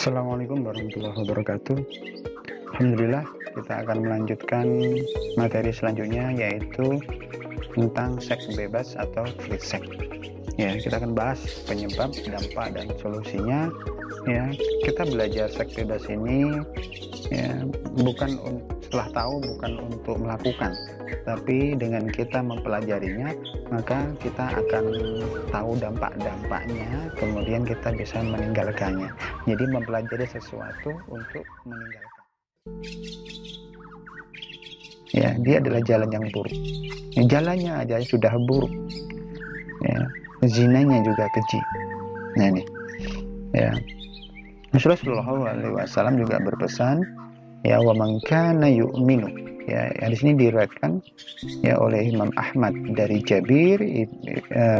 Assalamualaikum warahmatullahi wabarakatuh. Alhamdulillah, kita akan melanjutkan materi selanjutnya, yaitu tentang seks bebas atau free sex. Ya, kita akan bahas penyebab, dampak, dan solusinya. Ya, kita belajar seks bebas ini ya bukan setelah tahu, bukan untuk melakukan, tapi dengan kita mempelajarinya, maka kita akan tahu dampak-dampaknya, kemudian kita bisa meninggalkannya. Jadi mempelajari sesuatu untuk meninggalkan. Ya, dia adalah jalan yang buruk. Ya, jalannya aja sudah buruk. Ya, zinanya juga keji. Nah ini, ya. Rasulullah SAW juga berpesan, ya, wa man kana yu'minu. Ya, di sini diriwayatkan ya oleh Imam Ahmad dari Jabir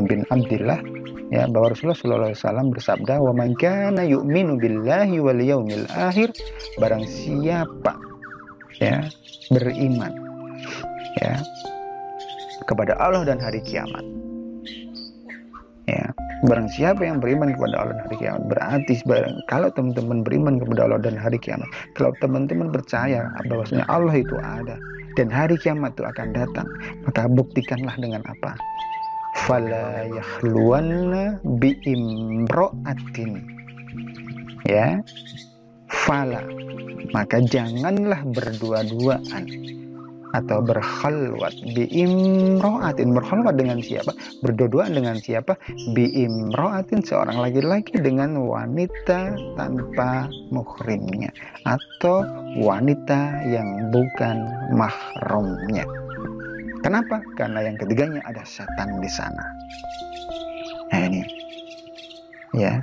bin Abdullah, ya, bahwa Rasulullah SAW bersabda, wa man kana yu'minu billahi wal yaumil akhir, barang siapa ya beriman ya kepada Allah dan hari kiamat. Ya, barang siapa yang beriman kepada Allah dan hari kiamat, berarti kalau teman-teman beriman kepada Allah dan hari kiamat, kalau teman-teman percaya bahwasanya Allah itu ada dan hari kiamat itu akan datang, maka buktikanlah dengan apa? Fala yakhluwanna bi imra'atin. Ya, fala, maka janganlah berdua-duaan atau berkhalwat bi imra'atin. Berkhalwat dengan siapa? Berdua-duaan dengan siapa? Bi imra'atin, seorang laki-laki dengan wanita tanpa muhrimnya atau wanita yang bukan mahramnya. Kenapa? Karena yang ketiganya ada setan di sana. Nah ini, ya.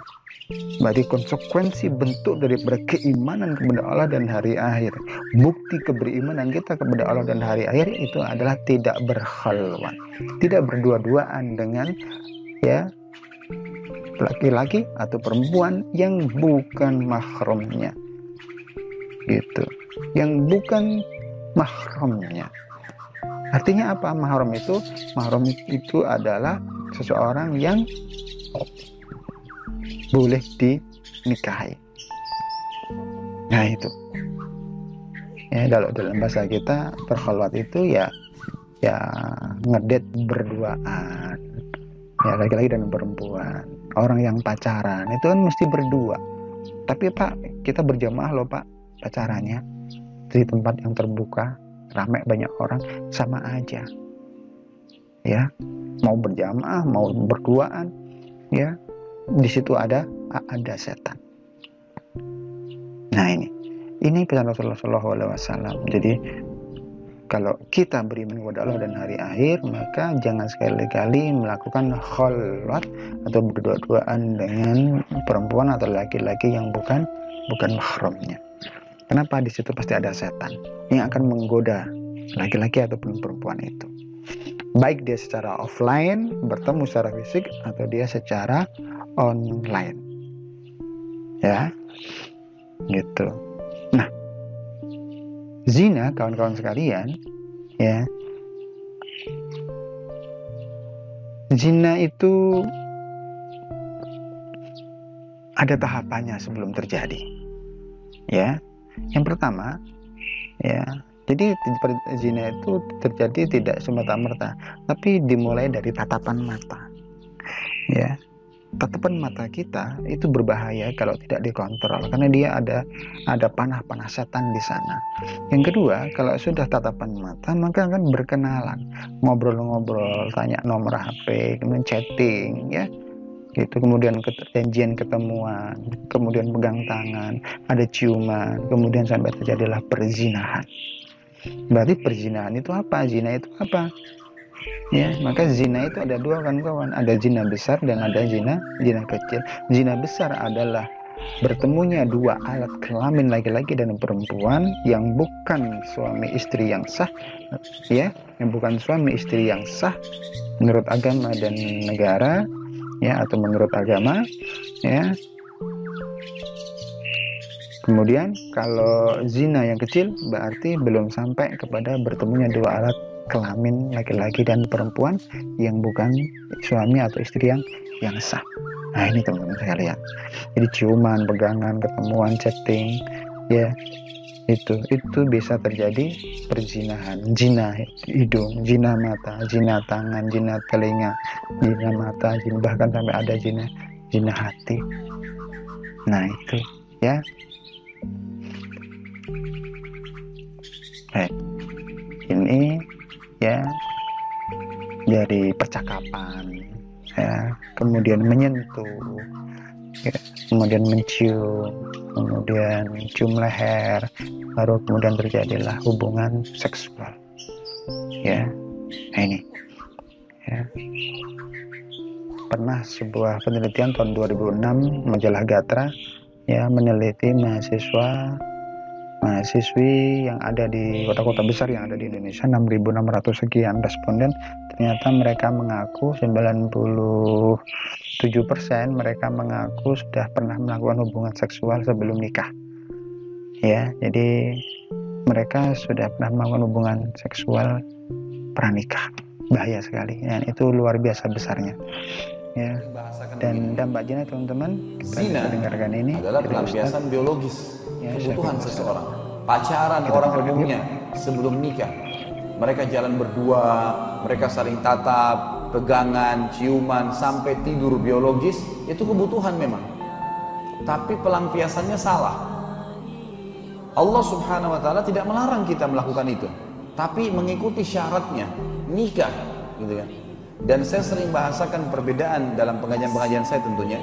Berarti konsekuensi bentuk daripada keimanan kepada Allah dan hari akhir, bukti keberimanan kita kepada Allah dan hari akhir itu adalah tidak berkhalwat, tidak berdua-duaan dengan ya laki-laki atau perempuan yang bukan mahramnya, gitu, yang bukan mahramnya. Artinya apa mahram itu? Mahram itu adalah seseorang yang boleh dinikahi. Nah itu ya, kalau dalam bahasa kita berkhalwat itu ya ngedet berduaan, ya, laki-laki dan perempuan. Orang yang pacaran itu kan mesti berdua, tapi Pak, kita berjamaah loh Pak pacarannya di tempat yang terbuka, ramai banyak orang, sama aja ya, mau berjamaah mau berduaan, ya, di situ ada setan. Nah ini pesan Rasulullah SAW. Jadi kalau kita beriman kepada Allah dan hari akhir, maka jangan sekali-kali melakukan khalwat atau berdua-duaan dengan perempuan atau laki-laki yang bukan mahramnya. Kenapa? Di situ pasti ada setan yang akan menggoda laki-laki ataupun perempuan itu, baik dia secara offline bertemu secara fisik atau dia secara online, ya, gitu. Nah, zina, kawan-kawan sekalian, ya, zina itu ada tahapannya sebelum terjadi, ya. Yang pertama, ya, jadi zina itu terjadi tidak semata-merta, tapi dimulai dari tatapan mata, ya. Tatapan mata kita itu berbahaya kalau tidak dikontrol, karena dia ada panah-panah setan di sana. Yang kedua, kalau sudah tatapan mata, maka akan berkenalan, ngobrol-ngobrol, tanya nomor HP, kemudian chatting, ya, gitu. Kemudian janjian ketemuan, kemudian pegang tangan, ada ciuman, kemudian sampai terjadilah perzinahan. Berarti perzinahan itu apa? Zina itu apa? Ya, maka zina itu ada dua kan kawan, ada zina besar dan ada zina kecil. Zina besar adalah bertemunya dua alat kelamin laki-laki dan perempuan yang bukan suami istri yang sah, ya, yang bukan suami istri yang sah menurut agama dan negara, ya, atau menurut agama, ya. Kemudian kalau zina yang kecil berarti belum sampai kepada bertemunya dua alat kelamin laki-laki dan perempuan yang bukan suami atau istri yang sah. Nah ini teman-teman sekalian, jadi ciuman, pegangan, ketemuan, chatting, ya itu bisa terjadi perzinahan, zina hidung, zina mata, zina tangan, zina telinga, zina mata, zina, bahkan sampai ada zina hati. Nah itu ya. Ini ya dari percakapan, ya, kemudian menyentuh, ya, kemudian mencium, kemudian cium leher, baru kemudian terjadilah hubungan seksual, ya. Nah ini ya, pernah sebuah penelitian tahun 2006 majalah Gatra ya meneliti mahasiswi yang ada di kota-kota besar yang ada di Indonesia, 6.600 sekian responden. Ternyata mereka mengaku 97% mereka mengaku sudah pernah melakukan hubungan seksual sebelum nikah. Ya, jadi mereka sudah pernah melakukan hubungan seksual pranikah. Bahaya sekali. Dan itu luar biasa besarnya. Ya. Dan dampak zina teman-teman, zina dengarkan ini adalah pelampiasan biologis kebutuhan seseorang. Pacaran orang umumnya sebelum nikah, mereka jalan berdua, mereka saling tatap, pegangan, ciuman, sampai tidur biologis, itu kebutuhan memang. Tapi pelampiasannya salah. Allah Subhanahu wa taala tidak melarang kita melakukan itu, tapi mengikuti syaratnya, nikah, gitu kan. Dan saya sering bahasakan perbedaan dalam pengajian-pengajian saya tentunya.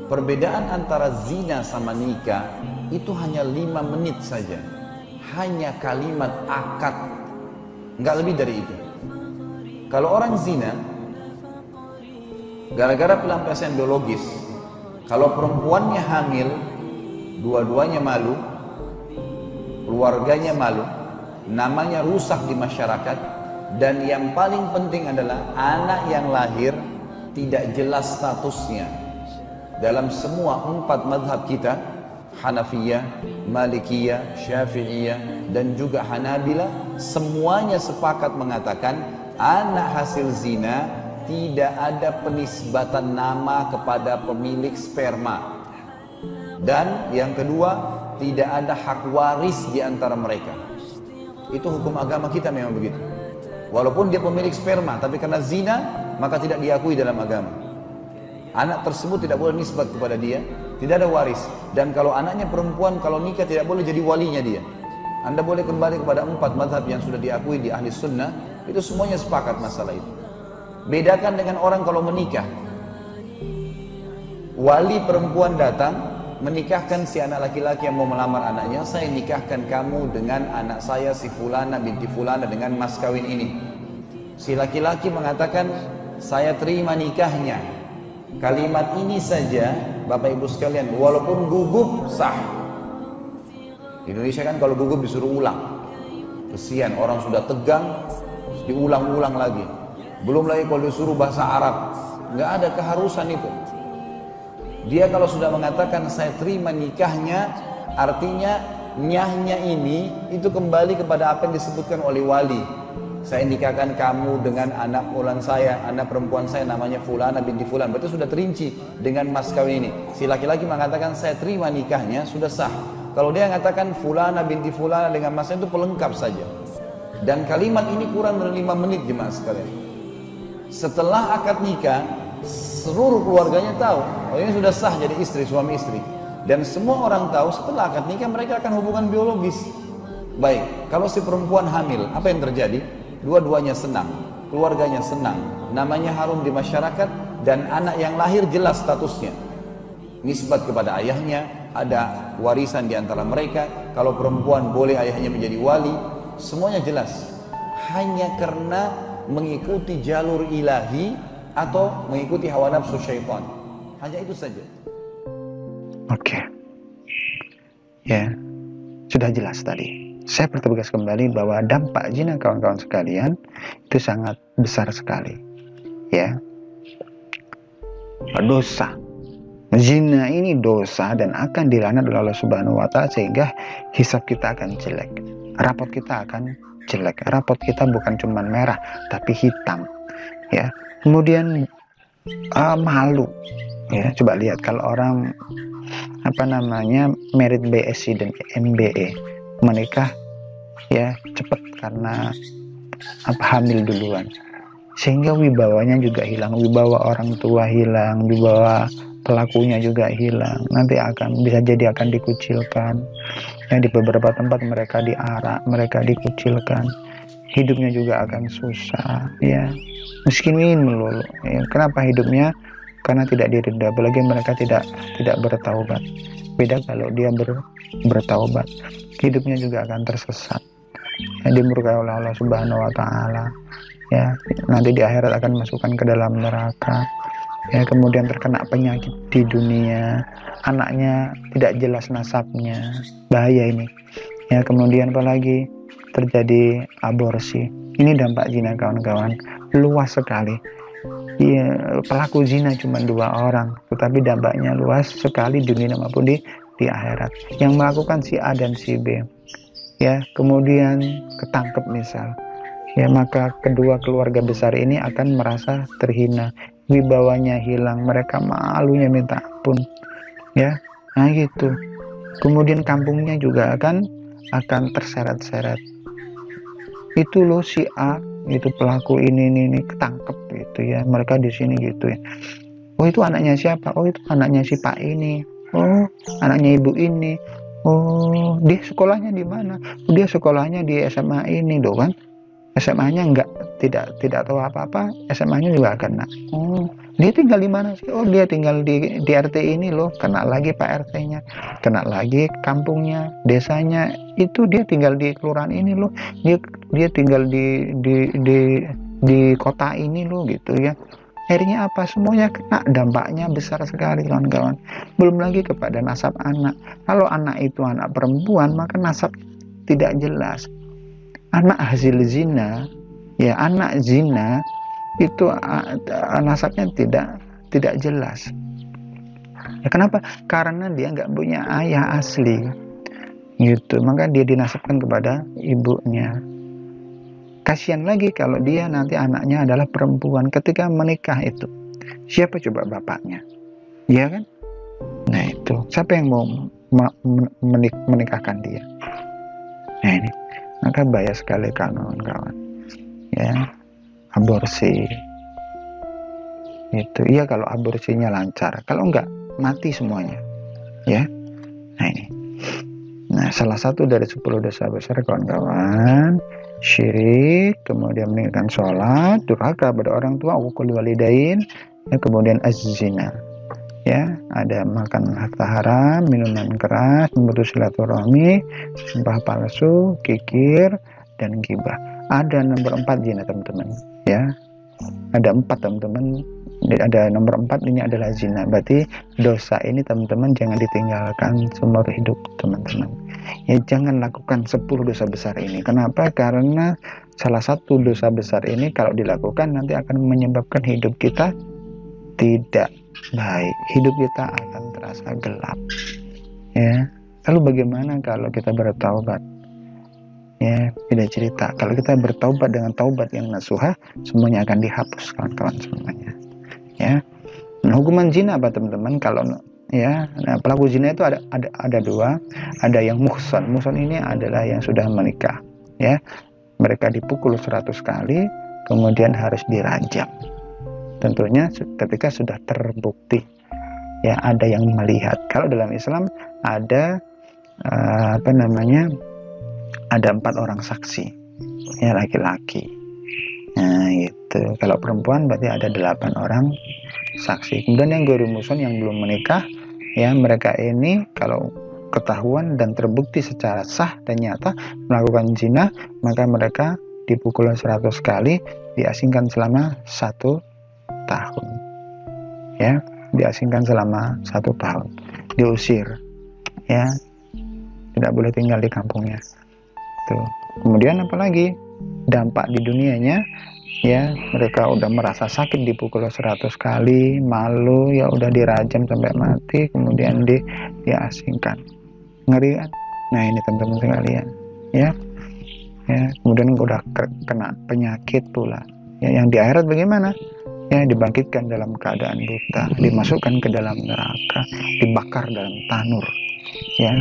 Perbedaan antara zina sama nikah itu hanya 5 menit saja. Hanya kalimat akad, nggak lebih dari itu. Kalau orang zina, gara-gara pelampiasan biologis, kalau perempuannya hamil, dua-duanya malu, keluarganya malu, namanya rusak di masyarakat, dan yang paling penting adalah anak yang lahir tidak jelas statusnya. Dalam semua 4 mazhab kita, Hanafiyah, Malikiyah, Syafi'iyah, dan juga Hanabilah, semuanya sepakat mengatakan anak hasil zina tidak ada penisbatan nama kepada pemilik sperma. Dan yang kedua, tidak ada hak waris di antara mereka. Itu hukum agama kita memang begitu. Walaupun dia pemilik sperma, tapi karena zina, maka tidak diakui dalam agama. Anak tersebut tidak boleh nisbat kepada dia, tidak ada waris. Dan kalau anaknya perempuan, kalau nikah tidak boleh jadi walinya dia. Anda boleh kembali kepada 4 mazhab yang sudah diakui di ahli sunnah, itu semuanya sepakat masalah itu. Bedakan dengan orang kalau menikah. Wali perempuan datang, menikahkan si anak laki-laki yang mau melamar anaknya, saya nikahkan kamu dengan anak saya si fulana binti fulana dengan mas kawin ini. Si laki-laki mengatakan, saya terima nikahnya. Kalimat ini saja, Bapak Ibu sekalian, walaupun gugup sah. Di Indonesia kan kalau gugup disuruh ulang. Kesian, orang sudah tegang, diulang-ulang lagi. Belum lagi kalau disuruh bahasa Arab, nggak ada keharusan itu. Dia kalau sudah mengatakan saya terima nikahnya, artinya nyahnya ini itu kembali kepada apa yang disebutkan oleh wali. Saya nikahkan kamu dengan anak fulan saya, anak perempuan saya namanya fulana binti fulan. Berarti sudah terinci dengan mas kawin ini. Si laki-laki mengatakan saya terima nikahnya, sudah sah. Kalau dia mengatakan fulana binti fulana dengan mas itu pelengkap saja. Dan kalimat ini kurang dari 5 menit jemaah sekalian. Setelah akad nikah, seluruh keluarganya tahu, oh ini sudah sah jadi istri, suami istri. Dan semua orang tahu setelah akad nikah mereka akan hubungan biologis. Baik, kalau si perempuan hamil, apa yang terjadi? Dua-duanya senang, keluarganya senang, namanya harum di masyarakat, dan anak yang lahir jelas statusnya. Nisbat kepada ayahnya, ada warisan di antara mereka. Kalau perempuan boleh ayahnya menjadi wali, semuanya jelas. Hanya karena mengikuti jalur ilahi atau mengikuti hawa nafsu syaitan. Hanya itu saja. Oke. Ya, sudah jelas tadi. Saya bertugas kembali bahwa dampak zina kawan-kawan sekalian itu sangat besar sekali. Ya. Dosa. Zina ini dosa dan akan dilaknat oleh Allah Subhanahu wa taala, sehingga hisab kita akan jelek. Rapot kita akan jelek. Rapot kita bukan cuma merah tapi hitam. Ya. Kemudian malu. Ya, coba lihat kalau orang merit BSc dan MBE menikah ya cepat karena hamil duluan, sehingga wibawanya juga hilang, wibawa orang tua hilang, wibawa pelakunya juga hilang. Nanti bisa jadi akan dikucilkan ya, di beberapa tempat mereka diarak, mereka dikucilkan, hidupnya juga akan susah ya, miskinin melulu ya. Kenapa hidupnya? Karena tidak diridha, apalagi mereka tidak bertaubat. Beda kalau dia bertaubat, hidupnya juga akan tersesat ya, dimurkai oleh Allah Subhanahu wa taala ya, nanti di akhirat akan masukkan ke dalam neraka ya, kemudian terkena penyakit di dunia, anaknya tidak jelas nasabnya, bahaya ini ya. Kemudian apalagi terjadi aborsi, ini dampak zina kawan-kawan, luas sekali ya. Pelaku zina cuma 2 orang, tetapi dampaknya luas sekali di dunia maupun di akhirat. Yang melakukan si A dan si B ya, kemudian ketangkep misal ya, maka kedua keluarga besar ini akan merasa terhina, wibawanya hilang, mereka malunya minta ampun ya. Nah gitu. Kemudian kampungnya juga akan terseret-seret. Itu loh si A, itu pelaku ini ketangkep gitu ya, mereka di sini gitu ya. Oh itu anaknya siapa? Oh itu anaknya si Pak ini. Oh anaknya ibu ini. Oh dia sekolahnya di mana? Dia sekolahnya di SMA ini loh kan. SMA-nya tidak tahu apa-apa, SMA-nya juga kena. Oh, dia tinggal di mana sih? Oh, dia tinggal di RT ini loh, kena lagi Pak RT-nya, kena lagi kampungnya, desanya, itu dia tinggal di kelurahan ini loh, dia tinggal di kota ini loh gitu ya. Akhirnya apa? Semuanya kena, dampaknya besar sekali kawan-kawan. Belum lagi kepada nasab anak. Kalau anak itu anak perempuan, maka nasab tidak jelas. Anak hasil zina ya, anak zina itu nasabnya tidak jelas ya. Kenapa? Karena dia nggak punya ayah asli gitu, maka dia dinasabkan kepada ibunya. Kasihan lagi kalau dia nanti anaknya adalah perempuan, ketika menikah itu siapa coba bapaknya ya kan? Nah itu siapa yang mau menikahkan dia? Nah ini, maka bahaya sekali kawan-kawan ya, aborsi itu iya kalau aborsinya lancar, kalau enggak mati semuanya ya. Nah ini, nah salah satu dari 10 dosa besar kawan-kawan, syirik, kemudian meninggalkan sholat, durhaka pada orang tua, uqul walidain ya, kemudian az-zina ya, ada makan harta haram, minuman keras, memutus silaturahmi, sumpah palsu, kikir, dan ghibah. Ada nomor 4 zina teman-teman ya, ada 4 teman-teman, ada nomor 4 ini adalah zina. Berarti dosa ini teman-teman jangan ditinggalkan seumur hidup teman-teman ya, jangan lakukan 10 dosa besar ini. Kenapa? Karena salah satu dosa besar ini kalau dilakukan nanti akan menyebabkan hidup kita tidak baik, hidup kita akan terasa gelap ya. Lalu bagaimana kalau kita bertaubat ya? Beda cerita. Kalau kita bertaubat dengan taubat yang nasuha, semuanya akan dihapus kawan-kawan semuanya ya. Nah, hukuman zina apa teman-teman? Kalau ya, nah, pelaku zina itu ada 2, ada yang muhsan. Muhsan ini adalah yang sudah menikah ya, mereka dipukul 100 kali kemudian harus dirajam. Tentunya ketika sudah terbukti ya, ada yang melihat. Kalau dalam Islam ada ada 4 orang saksi ya, laki-laki. Nah itu, kalau perempuan berarti ada 8 orang saksi. Kemudian yang ghairu muhsan, yang belum menikah ya, mereka ini kalau ketahuan dan terbukti secara sah dan nyata melakukan zina, maka mereka dipukul 100 kali, diasingkan selama 1 tahun ya, diasingkan selama 1 tahun, diusir ya, tidak boleh tinggal di kampungnya tuh. Kemudian apalagi dampak di dunianya ya, mereka udah merasa sakit dipukul 100 kali, malu ya, udah dirajam sampai mati, kemudian diasingkan, ngeri kan? Nah ini teman-teman sekalian ya, kemudian udah kena penyakit pula ya, yang di akhirat bagaimana ya, dibangkitkan dalam keadaan buta, dimasukkan ke dalam neraka, dibakar dalam tanur. Ya,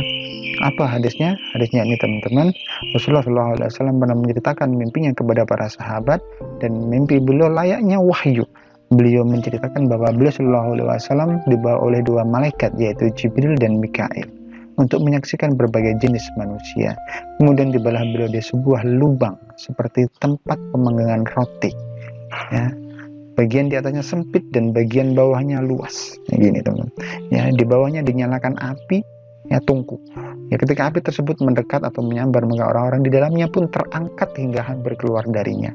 apa hadisnya? Hadisnya ini teman-teman, Rasulullah SAW pernah menceritakan mimpinya kepada para sahabat, dan mimpi beliau layaknya wahyu. Beliau menceritakan bahwa beliau SAW dibawa oleh dua malaikat, yaitu Jibril dan Mikail, untuk menyaksikan berbagai jenis manusia. Kemudian dibalah beliau di sebuah lubang seperti tempat pemanggangan roti. Ya, bagian di atasnya sempit dan bagian bawahnya luas. Gini teman. Ya, di bawahnya dinyalakan api, ya, tungku. Ya, ketika api tersebut mendekat atau menyambar, maka orang-orang di dalamnya pun terangkat hingga hampir keluar darinya.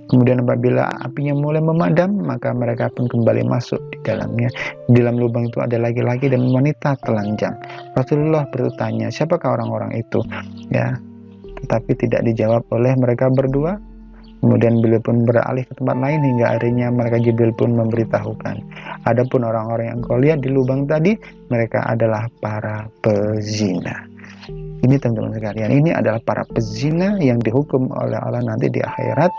Kemudian apabila apinya mulai memadam, maka mereka pun kembali masuk di dalamnya. Di dalam lubang itu ada laki-laki dan wanita telanjang. Rasulullah bertanya, siapakah orang-orang itu? Ya, tetapi tidak dijawab oleh mereka berdua. Kemudian beliau pun beralih ke tempat lain hingga akhirnya mereka Jibril pun memberitahukan, adapun orang-orang yang kau lihat di lubang tadi, mereka adalah para pezina. Ini teman-teman sekalian, ini adalah para pezina yang dihukum oleh Allah nanti di akhirat,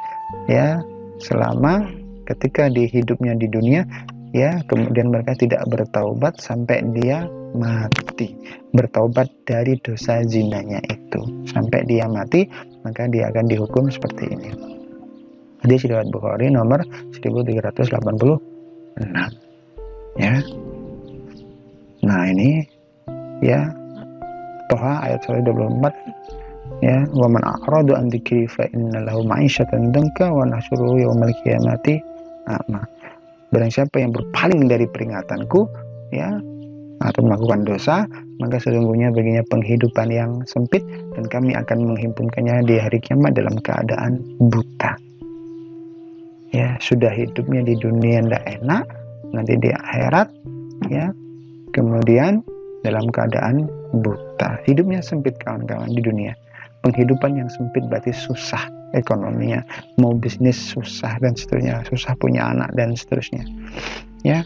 ya, selama ketika di hidupnya di dunia, ya, kemudian mereka tidak bertaubat sampai dia mati, bertaubat dari dosa zinanya itu sampai dia mati, maka dia akan dihukum seperti ini. Hadis riwayat Bukhari nomor 1386. Ya. Nah, ini ya, Toha ayat 124. Ya, wa man a'rada an dzikri fa inna lahu ma'isyatan danka wa nahsyuruhu yaumal qiyamati a'ma. Barang siapa yang berpaling dari peringatanku, ya, atau melakukan dosa, maka sesungguhnya baginya penghidupan yang sempit, dan kami akan menghimpunkannya di hari kiamat dalam keadaan buta. Ya, sudah hidupnya di dunia tidak enak, nanti di akhirat, ya, kemudian dalam keadaan buta, hidupnya sempit kawan-kawan di dunia. Penghidupan yang sempit berarti susah ekonominya, mau bisnis susah dan seterusnya, susah punya anak dan seterusnya. Ya,